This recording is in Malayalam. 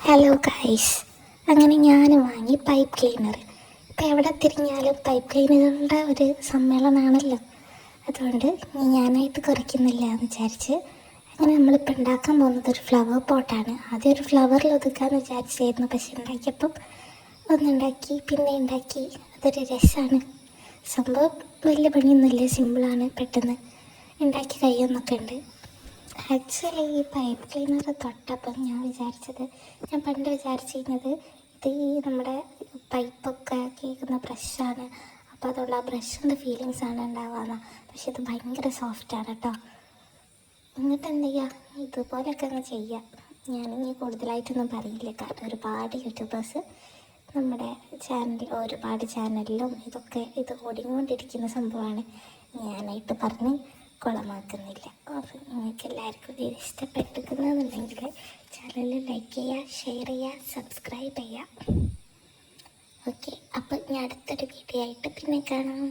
ഹലോ ഗൈസ്, അങ്ങനെ ഞാൻ വാങ്ങി പൈപ്പ് ക്ലീനർ. ഇപ്പം എവിടെ തിരിഞ്ഞാലും പൈപ്പ് ക്ലീനറുകളുടെ ഒരു സമ്മേളനമാണല്ലോ. അതുകൊണ്ട് ഞാനായിട്ട് കുറയ്ക്കുന്നില്ല എന്ന് വിചാരിച്ച് അങ്ങനെ നമ്മളിപ്പോൾ ഉണ്ടാക്കാൻ പോകുന്നത് ഒരു ഫ്ലവർ പോട്ടാണ്. ആദ്യം ഒരു ഫ്ലവറിൽ ഒതുക്കാമെന്ന് വിചാരിച്ചായിരുന്നു, പക്ഷെ ഉണ്ടാക്കിയപ്പം ഒന്നുണ്ടാക്കി പിന്നെ ഉണ്ടാക്കി. അതൊരു രസമാണ്. സംഭവം വലിയ പണിയൊന്നുമില്ല, സിമ്പിളാണ്, പെട്ടെന്ന് ഉണ്ടാക്കി കഴിയുമെന്നൊക്കെ ഉണ്ട്. ആക്ച്വലി ഈ പൈപ്പ് ക്ലീനർ തൊട്ടപ്പം ഞാൻ പണ്ട് വിചാരിച്ചിരുന്നത് ഇത് നമ്മുടെ പൈപ്പൊക്കെ കേൾക്കുന്ന ബ്രഷാണ്, അപ്പോൾ അതുകൊണ്ട് ആ ബ്രഷിൻ്റെ ഫീലിങ്സാണ് ഉണ്ടാവുക. പക്ഷെ ഇത് ഭയങ്കര സോഫ്റ്റാണ് കേട്ടോ. എന്നിട്ട് എന്ത് ചെയ്യുക, ഇതുപോലെയൊക്കെ അങ്ങ് ചെയ്യുക. ഞാനിനി കൂടുതലായിട്ടൊന്നും പറയില്ല, കാരണം ഒരുപാട് യൂട്യൂബേഴ്സ് നമ്മുടെ ഒരുപാട് ചാനലിലും ഇത് ഓടിക്കൊണ്ടിരിക്കുന്ന സംഭവമാണ്. ഞാനായിട്ട് പറഞ്ഞ് കുളമാക്കുന്നില്ല. അപ്പോൾ നിങ്ങൾക്ക് എല്ലാവർക്കും ഇത് ഇഷ്ടപ്പെട്ടിരിക്കുന്നുണ്ടെങ്കിൽ ചാനൽ ലൈക്ക് ചെയ്യുക, ഷെയർ ചെയ്യുക, സബ്സ്ക്രൈബ് ചെയ്യുക. ഓക്കെ, അപ്പോൾ ഞാൻ അടുത്തൊരു വീഡിയോ ആയിട്ട് പിന്നെ കാണാം.